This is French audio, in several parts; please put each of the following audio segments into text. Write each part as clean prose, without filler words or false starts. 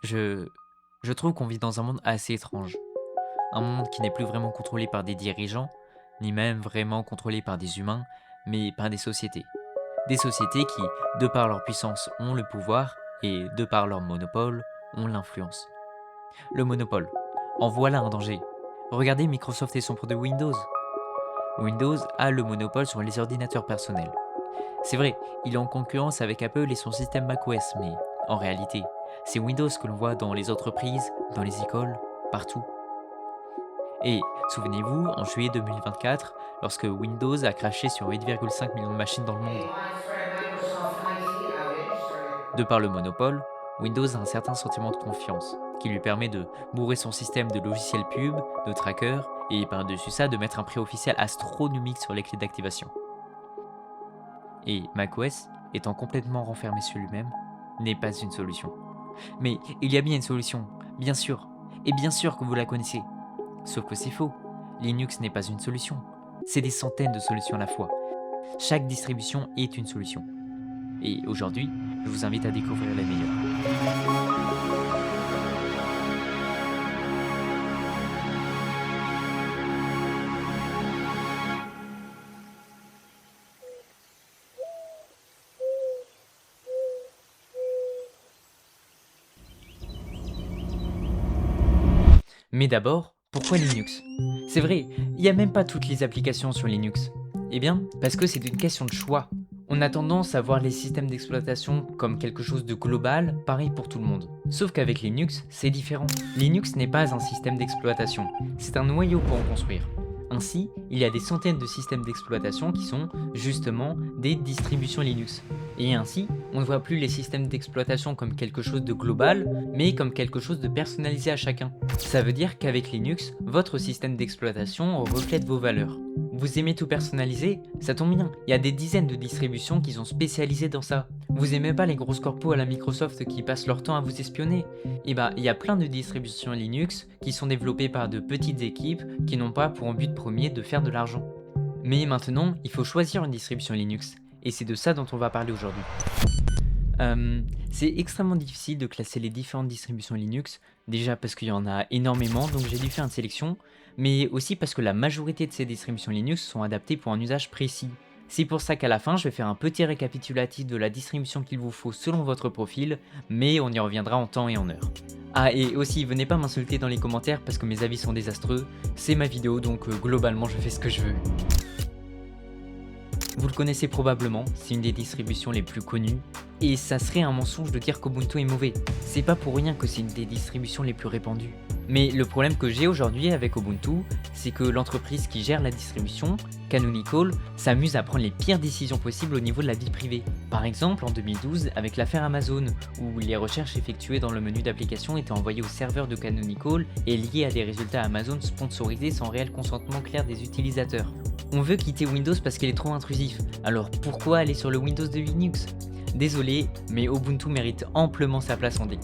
Je je trouve qu'on vit dans un monde assez étrange. Un monde qui n'est plus vraiment contrôlé par des dirigeants, ni même vraiment contrôlé par des humains, mais par des sociétés. Des sociétés qui, de par leur puissance, ont le pouvoir et, de par leur monopole, ont l'influence. Le monopole. En voilà un danger. Regardez Microsoft et son produit Windows. Windows a le monopole sur les ordinateurs personnels. C'est vrai, il est en concurrence avec Apple et son système macOS, mais en réalité, c'est Windows que l'on voit dans les entreprises, dans les écoles, partout. Et souvenez-vous, en juillet 2024, lorsque Windows a craché sur 8,5 millions de machines dans le A monde. widespread Microsoft IT outage started. De par le monopole, Windows a un certain sentiment de confiance, qui lui permet de bourrer son système de logiciels pub, de trackers, et par-dessus ça de mettre un prix officiel astronomique sur les clés d'activation. Et macOS, étant complètement renfermé sur lui-même, n'est pas une solution. Mais il y a bien une solution, bien sûr, et bien sûr que vous la connaissez. Sauf que c'est faux. Linux n'est pas une solution. C'est des centaines de solutions à la fois. Chaque distribution est une solution. Et aujourd'hui, je vous invite à découvrir les meilleures. Mais d'abord, pourquoi Linux? C'est vrai, il n'y a même pas toutes les applications sur Linux. Eh bien, parce que c'est une question de choix. On a tendance à voir les systèmes d'exploitation comme quelque chose de global, pareil pour tout le monde. Sauf qu'avec Linux, c'est différent. Linux n'est pas un système d'exploitation, c'est un noyau pour en construire. Ainsi, il y a des centaines de systèmes d'exploitation qui sont justement des distributions Linux. Et ainsi, on ne voit plus les systèmes d'exploitation comme quelque chose de global, mais comme quelque chose de personnalisé à chacun. Ça veut dire qu'avec Linux, votre système d'exploitation reflète vos valeurs. Vous aimez tout personnaliser? Ça tombe bien, il y a des dizaines de distributions qui sont spécialisées dans ça. Vous aimez pas les grosses corpos à la Microsoft qui passent leur temps à vous espionner? Eh bah, il y a plein de distributions Linux qui sont développées par de petites équipes qui n'ont pas pour but premier de faire de l'argent. Mais maintenant, il faut choisir une distribution Linux, et c'est de ça dont on va parler aujourd'hui. C'est extrêmement difficile de classer les différentes distributions Linux, déjà parce qu'il y en a énormément, donc j'ai dû faire une sélection, mais aussi parce que la majorité de ces distributions Linux sont adaptées pour un usage précis. C'est pour ça qu'à la fin, je vais faire un petit récapitulatif de la distribution qu'il vous faut selon votre profil, mais on y reviendra en temps et en heure. Ah, et aussi, venez pas m'insulter dans les commentaires parce que mes avis sont désastreux, c'est ma vidéo donc globalement je fais ce que je veux. Vous le connaissez probablement, c'est une des distributions les plus connues, et ça serait un mensonge de dire qu'Ubuntu est mauvais. C'est pas pour rien que c'est une des distributions les plus répandues. Mais le problème que j'ai aujourd'hui avec Ubuntu, c'est que l'entreprise qui gère la distribution, Canonical, s'amuse à prendre les pires décisions possibles au niveau de la vie privée. Par exemple en 2012 avec l'affaire Amazon, où les recherches effectuées dans le menu d'application étaient envoyées au serveur de Canonical et liées à des résultats Amazon sponsorisés sans réel consentement clair des utilisateurs. On veut quitter Windows parce qu'il est trop intrusif, alors pourquoi aller sur le Windows de Linux? Désolé, mais Ubuntu mérite amplement sa place en D.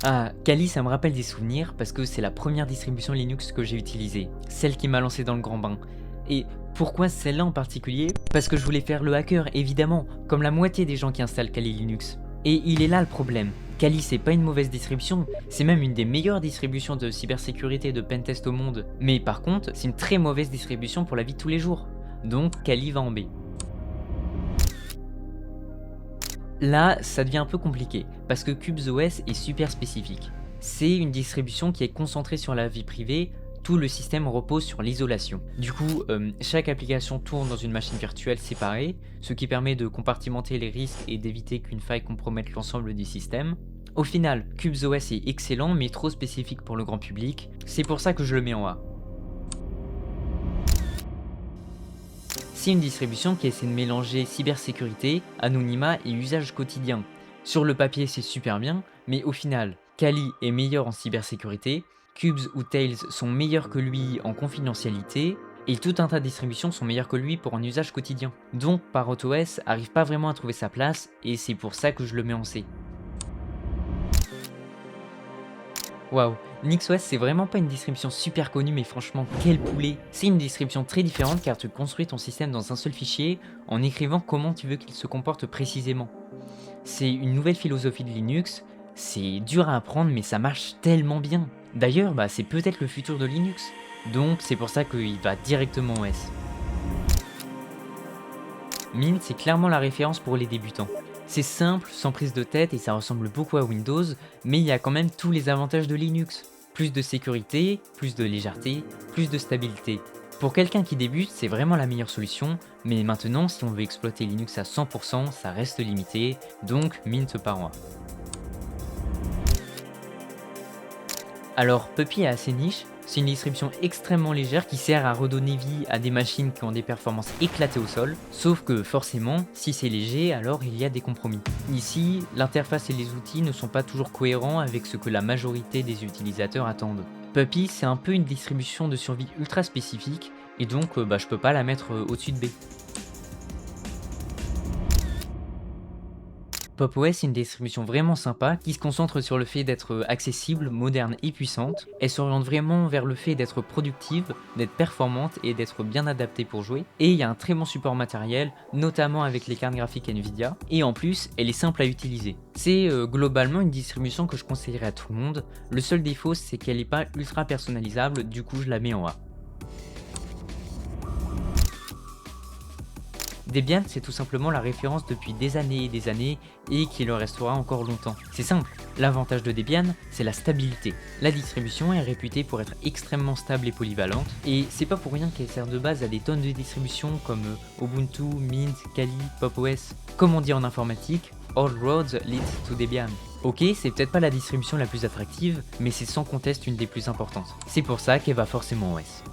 Ah, Kali, ça me rappelle des souvenirs parce que c'est la première distribution Linux que j'ai utilisée, celle qui m'a lancé dans le grand bain. Et pourquoi celle-là en particulier? Parce que je voulais faire le hacker, évidemment, comme la moitié des gens qui installent Kali Linux. Et il est là le problème. Kali, c'est pas une mauvaise distribution, c'est même une des meilleures distributions de cybersécurité et de pentest au monde. Mais par contre, c'est une très mauvaise distribution pour la vie de tous les jours. Donc Kali va en B. Là, ça devient un peu compliqué, parce que CubesOS est super spécifique. C'est une distribution qui est concentrée sur la vie privée, tout le système repose sur l'isolation. Du coup, chaque application tourne dans une machine virtuelle séparée, ce qui permet de compartimenter les risques et d'éviter qu'une faille compromette l'ensemble du système. Au final, CubesOS est excellent mais trop spécifique pour le grand public, c'est pour ça que je le mets en A. C'est une distribution qui essaie de mélanger cybersécurité, anonymat et usage quotidien. Sur le papier c'est super bien, mais au final, Kali est meilleur en cybersécurité, Cubes ou Tails sont meilleurs que lui en confidentialité, et tout un tas de distributions sont meilleures que lui pour un usage quotidien. Donc ParrotOS arrive pas vraiment à trouver sa place, et c'est pour ça que je le mets en C. Waouh, NixOS c'est vraiment pas une distribution super connue mais franchement quel poulet. C'est une distribution très différente car tu construis ton système dans un seul fichier en écrivant comment tu veux qu'il se comporte précisément. C'est une nouvelle philosophie de Linux, c'est dur à apprendre mais ça marche tellement bien. D'ailleurs, c'est peut-être le futur de Linux. Donc c'est pour ça qu'il va directement en OS. Mint, c'est clairement la référence pour les débutants. C'est simple, sans prise de tête et ça ressemble beaucoup à Windows, mais il y a quand même tous les avantages de Linux. Plus de sécurité, plus de légèreté, plus de stabilité. Pour quelqu'un qui débute, c'est vraiment la meilleure solution, mais maintenant, si on veut exploiter Linux à 100%, ça reste limité, donc Mint par mois. Alors, Puppy est assez niche, c'est une distribution extrêmement légère qui sert à redonner vie à des machines qui ont des performances éclatées au sol, sauf que forcément, si c'est léger, alors il y a des compromis. Ici, l'interface et les outils ne sont pas toujours cohérents avec ce que la majorité des utilisateurs attendent. Puppy, c'est un peu une distribution de survie ultra spécifique, et donc je peux pas la mettre au-dessus de B. Pop! OS est une distribution vraiment sympa qui se concentre sur le fait d'être accessible, moderne et puissante. Elle s'oriente vraiment vers le fait d'être productive, d'être performante et d'être bien adaptée pour jouer. Et il y a un très bon support matériel, notamment avec les cartes graphiques Nvidia. Et en plus, elle est simple à utiliser. C'est globalement une distribution que je conseillerais à tout le monde. Le seul défaut, c'est qu'elle n'est pas ultra personnalisable, du coup je la mets en A. Debian, c'est tout simplement la référence depuis des années et qui le restera encore longtemps. C'est simple, l'avantage de Debian, c'est la stabilité. La distribution est réputée pour être extrêmement stable et polyvalente, et c'est pas pour rien qu'elle sert de base à des tonnes de distributions comme Ubuntu, Mint, Kali, Pop! OS. Comme on dit en informatique, all roads lead to Debian. Ok, c'est peut-être pas la distribution la plus attractive, mais c'est sans conteste une des plus importantes. C'est pour ça qu'elle va forcément OS.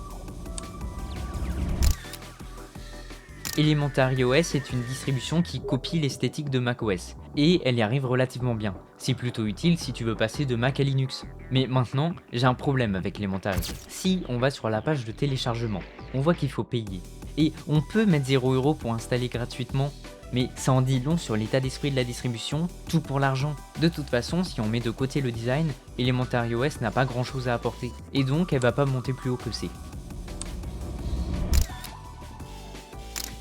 Elementary OS est une distribution qui copie l'esthétique de macOS, et elle y arrive relativement bien. C'est plutôt utile si tu veux passer de Mac à Linux. Mais maintenant, j'ai un problème avec Elementary. Si on va sur la page de téléchargement, on voit qu'il faut payer. Et on peut mettre 0€ pour installer gratuitement, mais ça en dit long sur l'état d'esprit de la distribution, tout pour l'argent. De toute façon, si on met de côté le design, Elementary OS n'a pas grand chose à apporter, et donc elle va pas monter plus haut que C.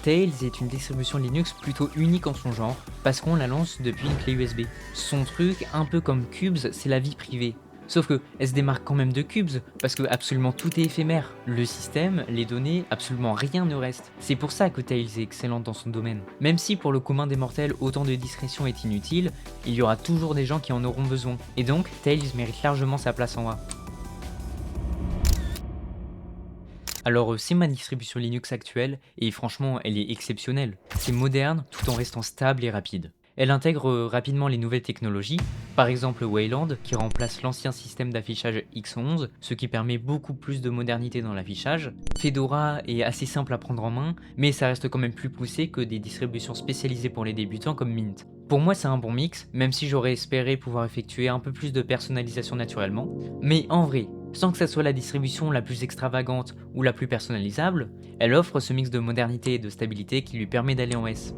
Tails est une distribution Linux plutôt unique en son genre, parce qu'on la lance depuis une clé USB. Son truc, un peu comme Qubes, c'est la vie privée. Sauf que elle se démarque quand même de Qubes, parce que absolument tout est éphémère. Le système, les données, absolument rien ne reste. C'est pour ça que Tails est excellente dans son domaine. Même si pour le commun des mortels, autant de discrétion est inutile, il y aura toujours des gens qui en auront besoin. Et donc, Tails mérite largement sa place en A. Alors c'est ma distribution Linux actuelle et franchement elle est exceptionnelle. C'est moderne tout en restant stable et rapide. Elle intègre rapidement les nouvelles technologies, par exemple Wayland qui remplace l'ancien système d'affichage X11, ce qui permet beaucoup plus de modernité dans l'affichage. Fedora est assez simple à prendre en main, mais ça reste quand même plus poussé que des distributions spécialisées pour les débutants comme Mint. Pour moi c'est un bon mix, même si j'aurais espéré pouvoir effectuer un peu plus de personnalisation naturellement. Mais en vrai, sans que ça soit la distribution la plus extravagante ou la plus personnalisable, elle offre ce mix de modernité et de stabilité qui lui permet d'aller en S.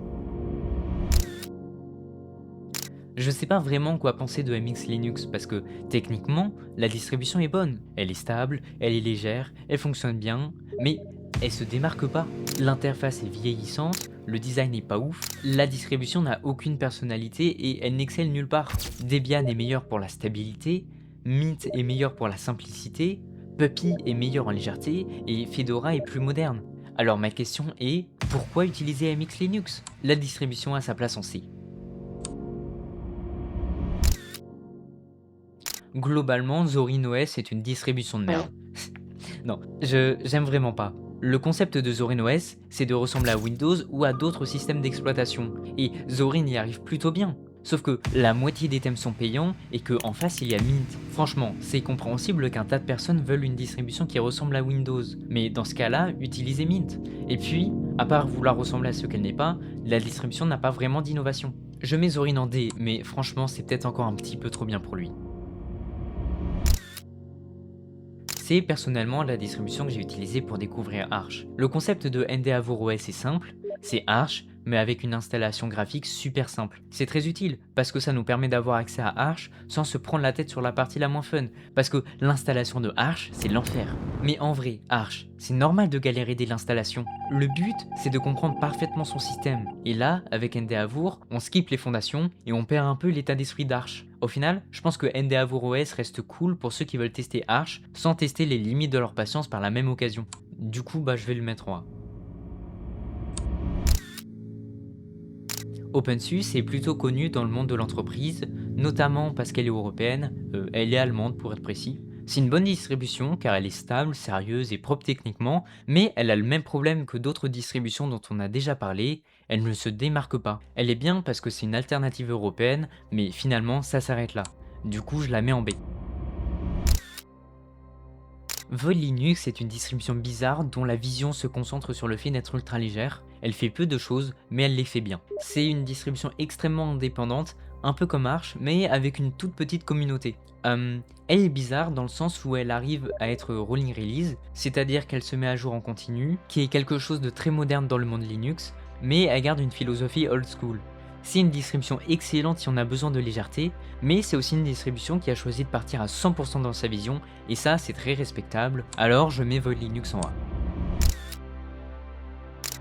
Je sais pas vraiment quoi penser de MX Linux parce que techniquement, la distribution est bonne. Elle est stable, elle est légère, elle fonctionne bien, mais elle se démarque pas. L'interface est vieillissante, le design n'est pas ouf, la distribution n'a aucune personnalité et elle n'excelle nulle part. Debian est meilleur pour la stabilité, Mint est meilleur pour la simplicité, Puppy est meilleur en légèreté et Fedora est plus moderne. Alors ma question est, pourquoi utiliser MX Linux? La distribution a sa place en C. Globalement, Zorin OS est une distribution de merde. Non, j'aime vraiment pas. Le concept de Zorin OS, c'est de ressembler à Windows ou à d'autres systèmes d'exploitation, et Zorin y arrive plutôt bien. Sauf que la moitié des thèmes sont payants et qu'en face il y a Mint. Franchement, c'est compréhensible qu'un tas de personnes veulent une distribution qui ressemble à Windows, mais dans ce cas-là, utilisez Mint. Et puis, à part vouloir ressembler à ce qu'elle n'est pas, la distribution n'a pas vraiment d'innovation. Je mets Zorin en D, mais franchement c'est peut-être encore un petit peu trop bien pour lui. C'est personnellement la distribution que j'ai utilisée pour découvrir Arch. Le concept de Endeavour OS est simple, c'est Arch, mais avec une installation graphique super simple. C'est très utile, parce que ça nous permet d'avoir accès à Arch sans se prendre la tête sur la partie la moins fun, parce que l'installation de Arch, c'est l'enfer. Mais en vrai, Arch, c'est normal de galérer dès l'installation. Le but, c'est de comprendre parfaitement son système. Et là, avec Endeavour, on skip les fondations et on perd un peu l'état d'esprit d'Arch. Au final, je pense que Endeavour OS reste cool pour ceux qui veulent tester Arch sans tester les limites de leur patience par la même occasion. Du coup, je vais le mettre en A. OpenSUSE est plutôt connue dans le monde de l'entreprise, notamment parce qu'elle est européenne, elle est allemande pour être précis. C'est une bonne distribution car elle est stable, sérieuse et propre techniquement, mais elle a le même problème que d'autres distributions dont on a déjà parlé, elle ne se démarque pas. Elle est bien parce que c'est une alternative européenne, mais finalement ça s'arrête là. Du coup je la mets en B. Vol Linux est une distribution bizarre dont la vision se concentre sur le fait d'être ultra légère. Elle fait peu de choses, mais elle les fait bien. C'est une distribution extrêmement indépendante, un peu comme Arch, mais avec une toute petite communauté. Elle est bizarre dans le sens où elle arrive à être rolling release, c'est-à-dire qu'elle se met à jour en continu, qui est quelque chose de très moderne dans le monde Linux, mais elle garde une philosophie old school. C'est une distribution excellente si on a besoin de légèreté, mais c'est aussi une distribution qui a choisi de partir à 100% dans sa vision, et ça c'est très respectable, alors je mets Vol Linux en A.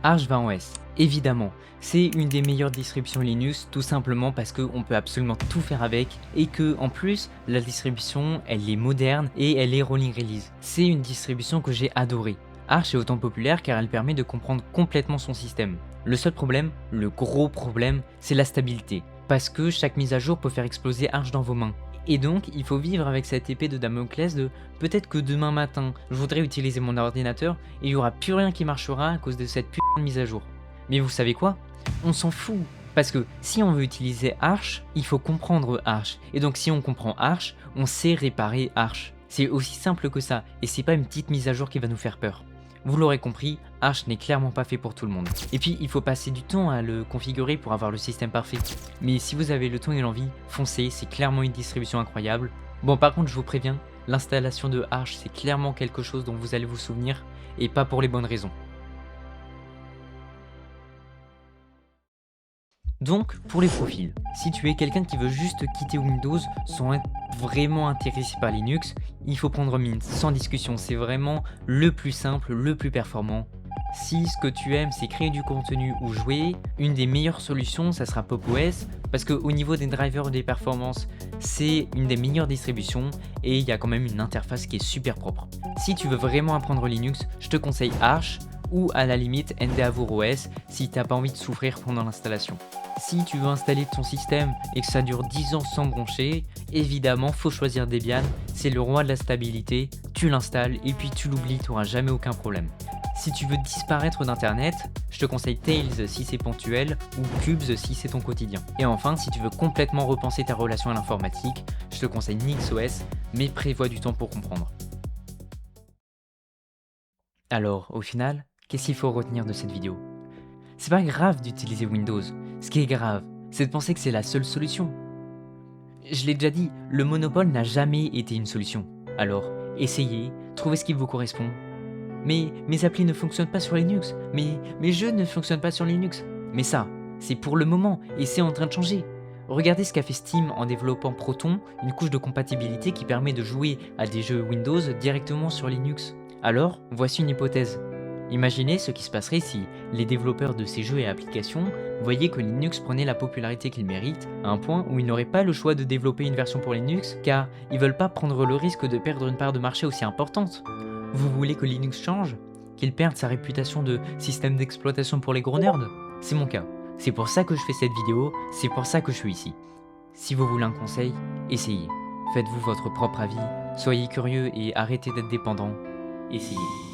Arch va en S, évidemment, c'est une des meilleures distributions Linux tout simplement parce qu'on peut absolument tout faire avec et que en plus la distribution elle est moderne et elle est rolling release. C'est une distribution que j'ai adorée. Arch est autant populaire car elle permet de comprendre complètement son système. Le seul problème, le gros problème, c'est la stabilité. Parce que chaque mise à jour peut faire exploser Arch dans vos mains. Et donc, il faut vivre avec cette épée de Damoclès de peut-être que demain matin, je voudrais utiliser mon ordinateur et il n'y aura plus rien qui marchera à cause de cette putain de mise à jour. Mais vous savez quoi? On s'en fout. Parce que si on veut utiliser Arch, il faut comprendre Arch. Et donc si on comprend Arch, on sait réparer Arch. C'est aussi simple que ça, et c'est pas une petite mise à jour qui va nous faire peur. Vous l'aurez compris, Arch n'est clairement pas fait pour tout le monde. Et puis il faut passer du temps à le configurer pour avoir le système parfait. Mais si vous avez le temps et l'envie, foncez, c'est clairement une distribution incroyable. Bon par contre je vous préviens, l'installation de Arch c'est clairement quelque chose dont vous allez vous souvenir, et pas pour les bonnes raisons. Donc, pour les profils, si tu es quelqu'un qui veut juste quitter Windows sans être vraiment intéressé par Linux, il faut prendre Mint, sans discussion, c'est vraiment le plus simple, le plus performant. Si ce que tu aimes c'est créer du contenu ou jouer, une des meilleures solutions ça sera PopOS, parce qu'au niveau des drivers et des performances, c'est une des meilleures distributions et il y a quand même une interface qui est super propre. Si tu veux vraiment apprendre Linux, je te conseille Arch, ou à la limite Endeavour OS si t'as pas envie de souffrir pendant l'installation. Si tu veux installer ton système et que ça dure 10 ans sans broncher, évidemment faut choisir Debian, c'est le roi de la stabilité, tu l'installes et puis tu l'oublies, tu n'auras jamais aucun problème. Si tu veux disparaître d'internet, je te conseille Tails si c'est ponctuel ou Cubes si c'est ton quotidien. Et enfin, si tu veux complètement repenser ta relation à l'informatique, je te conseille NixOS, mais prévois du temps pour comprendre. Alors, au final, qu'est-ce qu'il faut retenir de cette vidéo? C'est pas grave d'utiliser Windows, ce qui est grave, c'est de penser que c'est la seule solution. Je l'ai déjà dit, le monopole n'a jamais été une solution. Alors, essayez, trouvez ce qui vous correspond. Mais mes applis ne fonctionnent pas sur Linux, mes jeux ne fonctionnent pas sur Linux. Mais ça, c'est pour le moment, et c'est en train de changer. Regardez ce qu'a fait Steam en développant Proton, une couche de compatibilité qui permet de jouer à des jeux Windows directement sur Linux. Alors, voici une hypothèse. Imaginez ce qui se passerait si les développeurs de ces jeux et applications voyaient que Linux prenait la popularité qu'il mérite, à un point où ils n'auraient pas le choix de développer une version pour Linux, car ils veulent pas prendre le risque de perdre une part de marché aussi importante. Vous voulez que Linux change? Qu'il perde sa réputation de système d'exploitation pour les gros nerds? C'est mon cas. C'est pour ça que je fais cette vidéo, c'est pour ça que je suis ici. Si vous voulez un conseil, essayez. Faites-vous votre propre avis, soyez curieux et arrêtez d'être dépendant. Essayez.